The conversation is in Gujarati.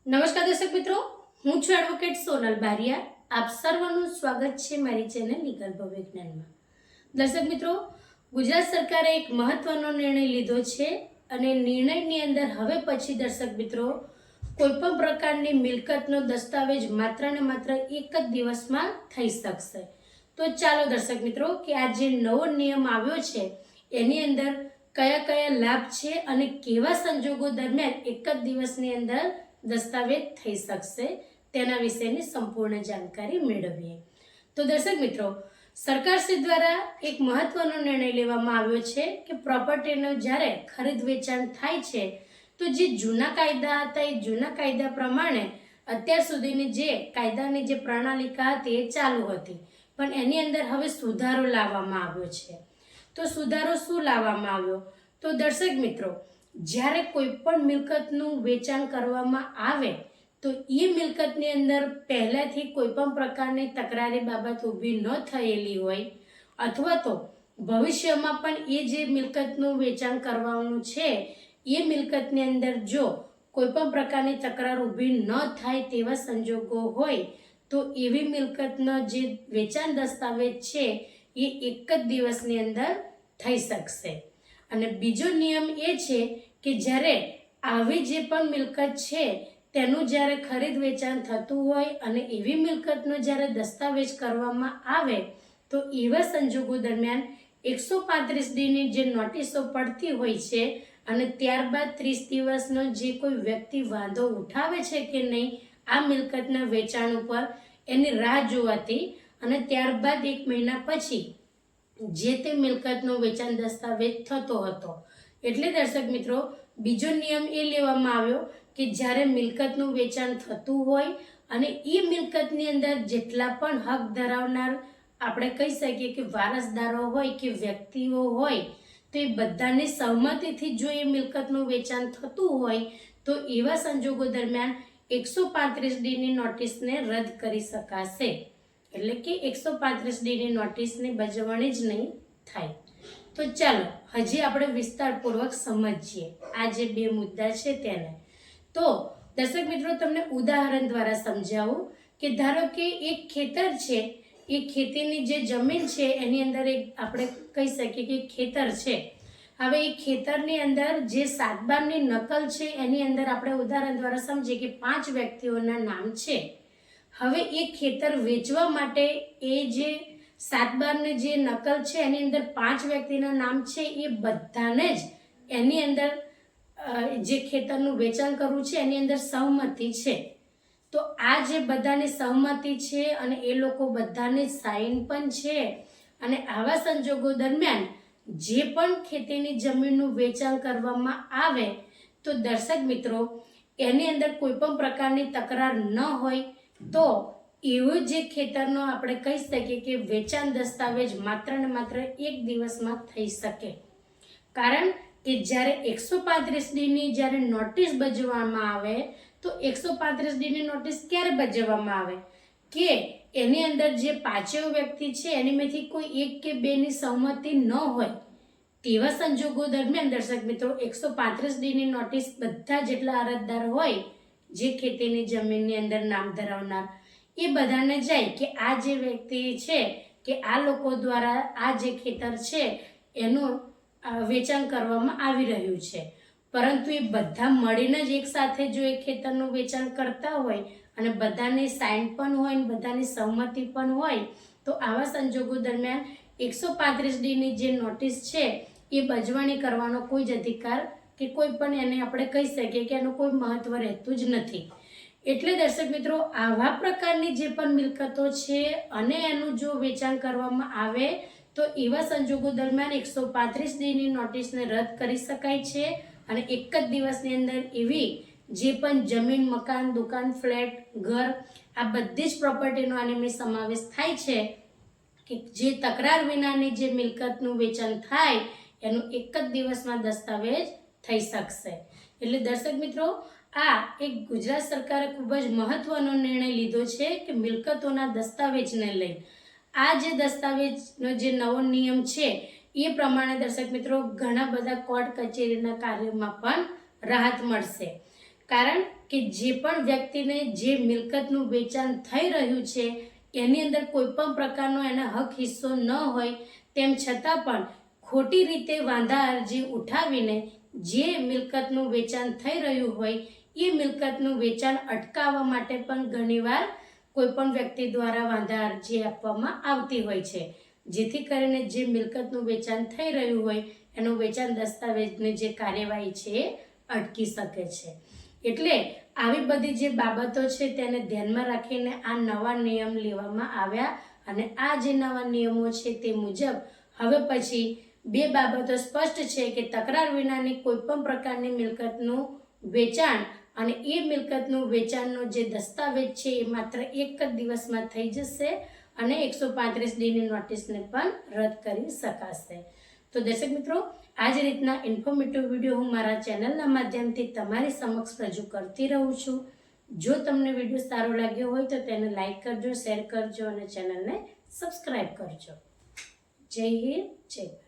નમસ્કાર દર્શક મિત્રો, હું છું એડવોકેટ સોનલ બારિયા. આપ સર્વનું સ્વાગત છે મારી ચેનલ લીગલ ભવિજ્ઞાનમાં. દર્શક મિત્રો, ગુજરાત સરકારે એક મહત્વનો નિર્ણય લીધો છે અને નિર્ણયની અંદર હવે પછી દર્શક મિત્રો કોઈપણ પ્રકારની મિલકતનો દસ્તાવેજ માત્ર ને માત્ર એક જ દિવસમાં થઈ શકશે. તો ચાલો દર્શક મિત્રો કે આ જે નવો નિયમ આવ્યો છે એની અંદર કયા કયા લાભ છે અને કેવા સંજોગો દરમિયાન એક જ દિવસની અંદર દસ્તાવેજ થઈ શકશે તેના વિશેની સંપૂર્ણ જાણકારી મેળવીએ. તો દર્શક મિત્રો, સરકારશ્રી દ્વારા એક મહત્વનો નિર્ણય લેવામાં આવ્યો છે કે પ્રોપર્ટીનું જ્યારે ખરીદ વેચાણ થાય છે તો જે જૂના કાયદા હતા એ જૂના કાયદા પ્રમાણે અત્યાર સુધીની જે કાયદાની જે પ્રણાલિકા હતી એ ચાલુ હતી, પણ એની અંદર હવે સુધારો લાવવામાં આવ્યો છે. તો સુધારો શું લાવવામાં આવ્યો? તો દર્શક મિત્રો, જ્યારે કોઈ પણ મિલકતનું વેચાણ કરવામાં આવે તો એ મિલકતની અંદર પહેલાથી કોઈ પણ પ્રકારની તકરારી બાબત ઊભી ન થયેલી હોય અથવા તો ભવિષ્યમાં પણ એ જે મિલકતનું વેચાણ કરવાનું છે એ મિલકતની અંદર જો કોઈ પણ પ્રકારની તકરાર ઊભી ન થાય તેવા સંજોગો હોય તો એવી મિલકતનો જે વેચાણ દસ્તાવેજ છે એ એક જ દિવસની અંદર થઈ શકશે. અને બીજો નિયમ એ છે કે જ્યારે આવી જે પણ મિલકત છે તેનું જ્યારે ખરીદ વેચાણ થતું હોય અને એવી મિલકતનો જ્યારે દસ્તાવેજ કરવામાં આવે તો એવા સંજોગો દરમિયાન 135Dની જે નોટિસો પડતી હોય છે અને ત્યારબાદ 30 દિવસનો જે કોઈ વ્યક્તિ વાંધો ઉઠાવે છે કે નહીં આ મિલકતના વેચાણ ઉપર એની રાહ જોવાથી અને ત્યારબાદ 1 મહિના પછી જે તે મિલકતનો વેચાણ દસ્તાવેજ થતો હતો. એટલે દર્શક મિત્રો, બીજો નિયમ એ લેવામાં આવ્યો કે જ્યારે મિલકતનું વેચાણ થતું હોય અને એ મિલકતની અંદર જેટલા પણ હક ધરાવનાર આપણે કહી શકીએ કે વારસદારો હોય કે વ્યક્તિઓ હોય તો એ બધાની સહમતિથી જો એ મિલકતનું વેચાણ થતું હોય તો એવા સંજોગો દરમિયાન 135Dની નોટિસને રદ કરી શકાશે. એટલે કે 135Dની નોટિસની બજવણી જ નહીં થાય. તો ચાલો હજી આપણે વિસ્તારપૂર્વક સમજીએ આ જે બે મુદ્દા છે તેને. તો દર્શક મિત્રો, તમને ઉદાહરણ દ્વારા સમજાવું કે ધારો કે એક ખેતર છે, એ ખેતીની જે જમીન છે એની અંદર એક આપણે કહી શકીએ કે ખેતર છે. હવે એ ખેતરની અંદર જે સાતબારની નકલ છે એની અંદર આપણે ઉદાહરણ દ્વારા સમજીએ કે 5 વ્યક્તિઓના નામ છે. હવે એ ખેતર વેચવા માટે એ જે સાતબારની જે નકલ છે એની અંદર 5 વ્યક્તિના નામ છે એ બધાને જ એની અંદર જે ખેતરનું વેચાણ કરવું છે એની અંદર સહમતિ છે. તો આ જે બધાની સહમતિ છે અને એ લોકો બધાની સાઇન પણ છે અને આવા સંજોગો દરમિયાન જે પણ ખેતીની જમીનનું વેચાણ કરવામાં આવે તો દર્શક મિત્રો એની અંદર કોઈ પણ પ્રકારની તકરાર ન હોય તો એવું જે ખેતરનો આપણે કહી શકીએ કે વેચાણ દસ્તાવેજ માત્ર ને માત્ર એક દિવસમાં થઈ શકે. કારણ કે જ્યારે 135Dની જ્યારે નોટિસ બજાવવામાં આવે તો 135Dની નોટિસ ક્યારે બજાવવામાં આવે કે એની અંદર જે 5 વ્યક્તિ છે એનીમાંથી કોઈ 1 કે 2ની સહમતિ ન હોય તેવા સંજોગો દરમિયાન દર્શક મિત્રો 135Dની નોટિસ બધા જેટલા અરજદાર હોય જે ખેતીની જમીનની અંદર નામ ધરાવનાર એ બધાને જાય કે આ જે વ્યક્તિ છે કે આ લોકો દ્વારા આ જે ખેતર છે એનું વેચાણ કરવામાં આવી રહ્યું છે. પરંતુ એ બધા મળીને જ એક સાથે જો એ ખેતરનું વેચાણ કરતા હોય અને બધાની સાઇન પણ હોય અને બધાની સહમતિ પણ હોય તો આવા સંજોગો દરમિયાન 135Dની જે નોટિસ છે એ બજવણી કરવાનો કોઈ જ અધિકાર કે કોઈ પણ એને આપણે કહી શકીએ કે એનું કોઈ મહત્વ રહેતું જ નથી. એટલે દર્શક મિત્રો, આવા પ્રકારની જે પણ મિલકતો છે અને એનું જો વેચાણ કરવામાં આવે તો એવા સંજોગો દરમિયાન 135Dની નોટિસને રદ કરી શકાય છે અને એક જ દિવસની અંદર એવી જે પણ જમીન, મકાન, દુકાન, ફ્લેટ, ઘર આ બધી જ પ્રોપર્ટીનો આની સમાવેશ થાય છે કે જે તકરાર વિનાની જે મિલકતનું વેચાણ થાય એનું એક જ દિવસમાં દસ્તાવેજ થઈ શકશે. એટલે દર્શક મિત્રો, આ એક ગુજરાત સરકારે ખૂબ જ મહત્વનો નિર્ણય લીધો છે કે મિલકતોના દસ્તાવેજને લઈ આ જે દસ્તાવેજનો જે નવો નિયમ છે એ પ્રમાણે દર્શક મિત્રો ઘણા બધા કોર્ટ કચેરીના કાર્યોમાં પણ રાહત મળશે. કારણ કે જે પણ વ્યક્તિને જે મિલકતનું વેચાણ થઈ રહ્યું છે એની અંદર કોઈ પણ પ્રકારનો એના હક હિસ્સો ન હોય તેમ છતાં પણ ખોટી રીતે વાંધા અરજી ઉઠાવીને જે મિલકતનું વેચાણ થઈ રહ્યું હોય એ મિલકતનું વેચાણ અટકાવવા માટે પણ ઘણીવાર કોઈ પણ વ્યક્તિ દ્વારા વાંધા અરજી આપવામાં આવતી હોય છે, જેથી કરીને જે મિલકતનું વેચાણ થઈ રહ્યું હોય એનું વેચાણ દસ્તાવેજની જે કાર્યવાહી છે એ અટકી શકે છે. એટલે આવી બધી જે બાબતો છે તેને ધ્યાનમાં રાખીને આ નવા નિયમ લેવામાં આવ્યા અને આ જે નવા નિયમો છે તે મુજબ હવે પછી બે બાબતો સ્પષ્ટ છે કે તકરાર વિનાની કોઈ પણ પ્રકારની મિલકતનું વેચાણ અને એ મિલકતનું વેચાણનો જે દસ્તાવેજ છે એ માત્ર એક જ દિવસમાં થઈ જશે અને 135 દીની નોટિસને પણ રદ કરી શકાશે. તો દર્શક મિત્રો, આ જ રીતના ઇન્ફોર્મેટિવ વિડીયો હું મારા ચેનલના માધ્યમથી તમારી સમક્ષ રજૂ કરતી રહું છું. જો તમને વિડીયો સારો લાગ્યો હોય તો તેને લાઈક કરજો, શેર કરજો અને ચેનલને સબસ્ક્રાઈબ કરજો. જય હિન્દ, જય ભારત.